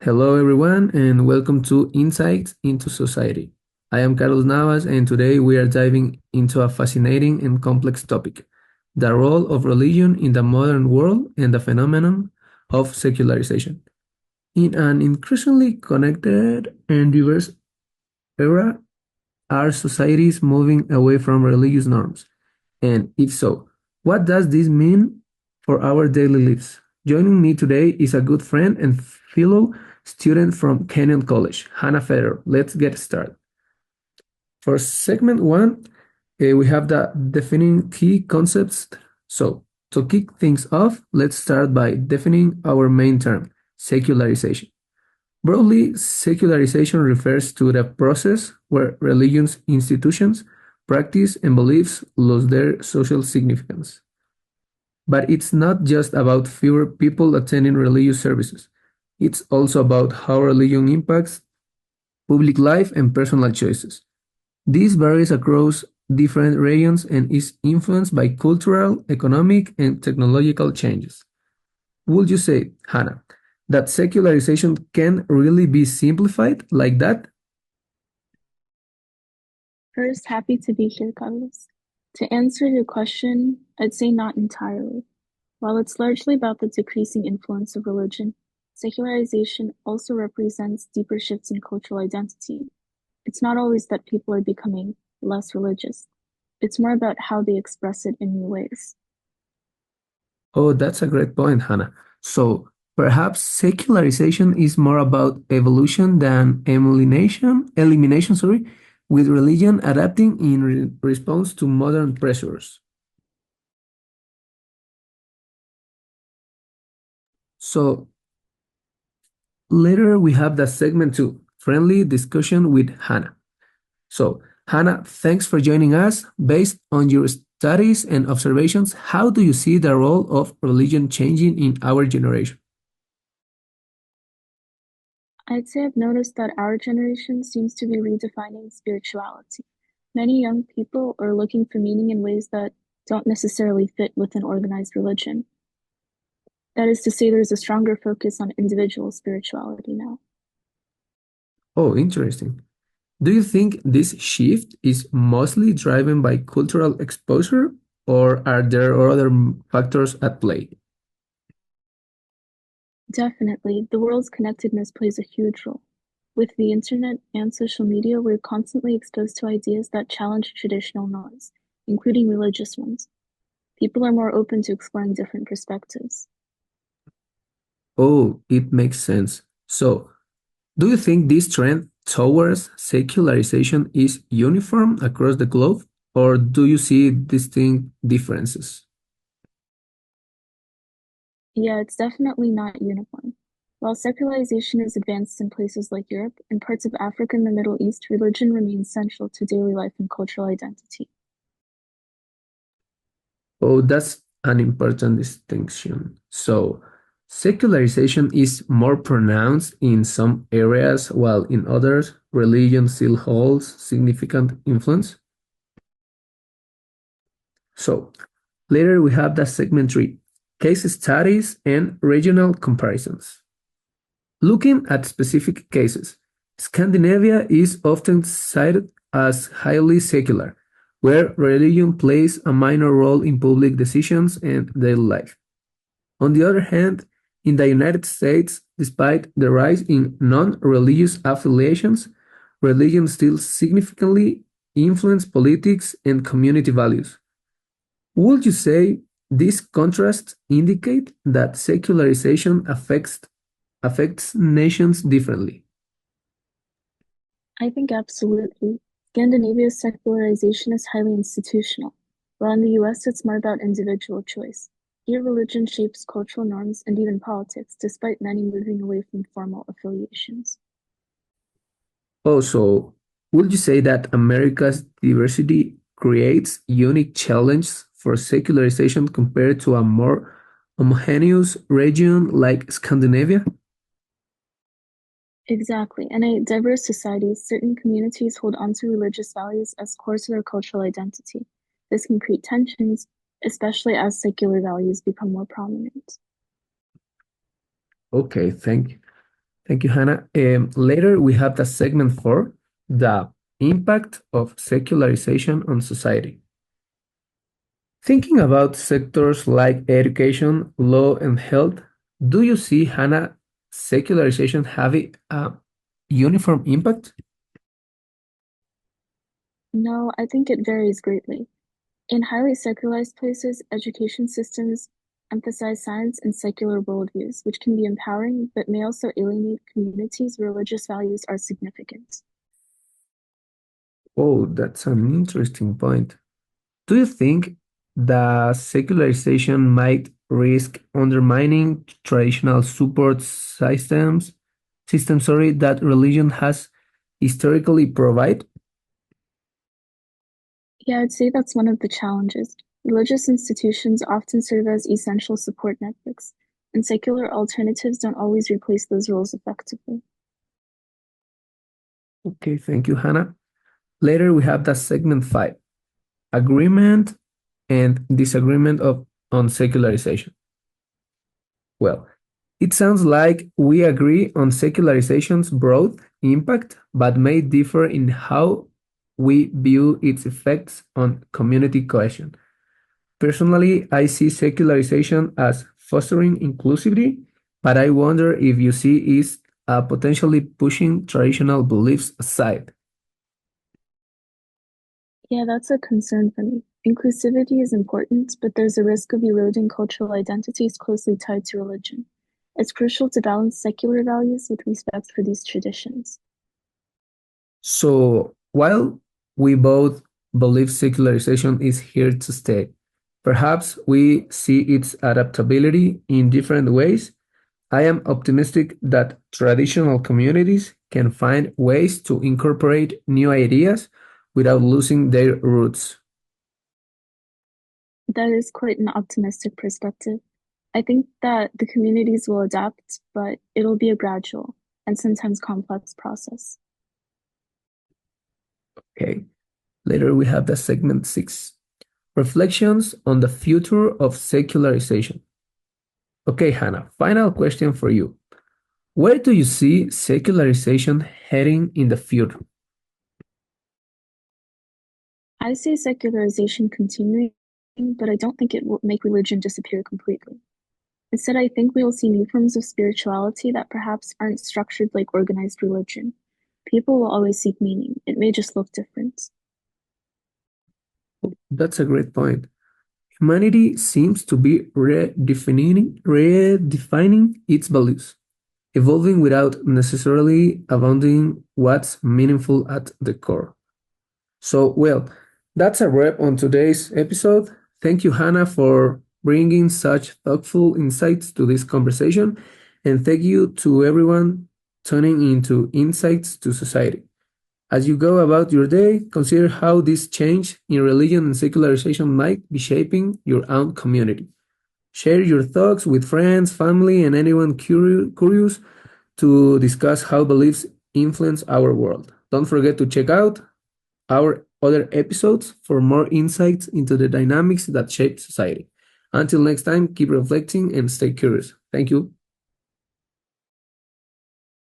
Hello, everyone, and welcome to Insights into Society. I am Carlos Navas, and today we are diving into a fascinating and complex topic: the role of religion in the modern world and the phenomenon of secularization. In an increasingly connected and diverse era, are societies moving away from religious norms? And if so, what does this mean for our daily lives? Joining me today is a good friend and fellow student from Kenyon College, Hannah Fedorov. Let's get started. For segment one, we have the defining key concepts. So, to kick things off, let's start by defining our main term, secularization. Broadly, secularization refers to the process where religious institutions, practice, and beliefs lose their social significance. But it's not just about fewer people attending religious services. It's also about how religion impacts public life and personal choices. This varies across different regions and is influenced by cultural, economic, and technological changes. Would you say, Hannah, that secularization can really be simplified like that? First, happy to be here, Carlos. To answer your question, I'd say not entirely. While it's largely about the decreasing influence of religion, secularization also represents deeper shifts in cultural identity. It's not always that people are becoming less religious. It's more about how they express it in new ways. Oh, that's a great point, Hannah. So perhaps secularization is more about evolution than elimination, sorry, with religion adapting in response to modern pressures. So later we have the segment two, friendly discussion with Hannah. So Hannah, thanks for joining us. Based on your studies and observations, how do you see the role of religion changing in our generation? I'd say I've noticed that our generation seems to be redefining spirituality. Many young people are looking for meaning in ways that don't necessarily fit with an organized religion. That is to say, there's a stronger focus on individual spirituality now. Oh, interesting. Do you think this shift is mostly driven by cultural exposure, or are there other factors at play? Definitely, the world's connectedness plays a huge role. With the internet and social media, we're constantly exposed to ideas that challenge traditional norms, including religious ones. People are more open to exploring different perspectives. Oh, it makes sense. So, do you think this trend towards secularization is uniform across the globe, or do you see distinct differences? Yeah, it's definitely not uniform. While secularization is advanced in places like Europe and parts of Africa and the Middle East, religion remains central to daily life and cultural identity. Oh, that's an important distinction. So, secularization is more pronounced in some areas, while in others, religion still holds significant influence. So, later we have the segment three, case studies and regional comparisons. Looking at specific cases, Scandinavia is often cited as highly secular, where religion plays a minor role in public decisions and daily life. On the other hand, in the United States, despite the rise in non-religious affiliations, religion still significantly influences politics and community values. Would you say these contrasts indicate that secularization affects nations differently? I think absolutely. Scandinavia's secularization is highly institutional, while in the US it's more about individual choice. Here, religion shapes cultural norms and even politics, despite many moving away from formal affiliations. Also, would you say that America's diversity creates unique challenges for secularization compared to a more homogeneous region like Scandinavia? Exactly. In a diverse society, certain communities hold onto religious values as core to their cultural identity. This can create tensions, especially as secular values become more prominent. Okay, thank you. Thank you, Hannah. Later, we have the segment four, the impact of secularization on society. Thinking about sectors like education, law, and health, do you see, Hannah, secularization having a uniform impact? No, I think it varies greatly. In highly secularized places, education systems emphasize science and secular worldviews, which can be empowering but may also alienate communities where religious values are significant. Oh, that's an interesting point. Do you think the secularization might risk undermining traditional support systems, that religion has historically provided? Yeah, I'd say that's one of the challenges. Religious institutions often serve as essential support networks, and secular alternatives don't always replace those roles effectively. Okay, thank you, Hannah. Later, we have the segment five, agreement and disagreement on secularization. Well, it sounds like we agree on secularization's broad impact, but may differ in how we view its effects on community cohesion. Personally, I see secularization as fostering inclusivity, but I wonder if you see it potentially pushing traditional beliefs aside. Yeah, that's a concern for me. Inclusivity is important, but there's a risk of eroding cultural identities closely tied to religion. It's crucial to balance secular values with respect for these traditions. So, while we both believe secularization is here to stay, perhaps we see its adaptability in different ways. I am optimistic that traditional communities can find ways to incorporate new ideas without losing their roots. That is quite an optimistic perspective. I think that the communities will adapt, but it'll be a gradual and sometimes complex process. Okay. Later we have the segment six, reflections on the future of secularization. Okay, Hannah, final question for you. Where do you see secularization heading in the future? I see secularization continuing, but I don't think it will make religion disappear completely. Instead, I think we will see new forms of spirituality that perhaps aren't structured like organized religion. People will always seek meaning. It may just look different. That's a great point. Humanity seems to be redefining its values, evolving without necessarily abandoning what's meaningful at the core. So, well, that's a wrap on today's episode. Thank you, Hannah, for bringing such thoughtful insights to this conversation. And thank you to everyone tuning into Insights to Society. As you go about your day, consider how this change in religion and secularization might be shaping your own community. Share your thoughts with friends, family, and anyone curious to discuss how beliefs influence our world. Don't forget to check out our other episodes for more insights into the dynamics that shape society. Until next time, keep reflecting and stay curious. Thank you.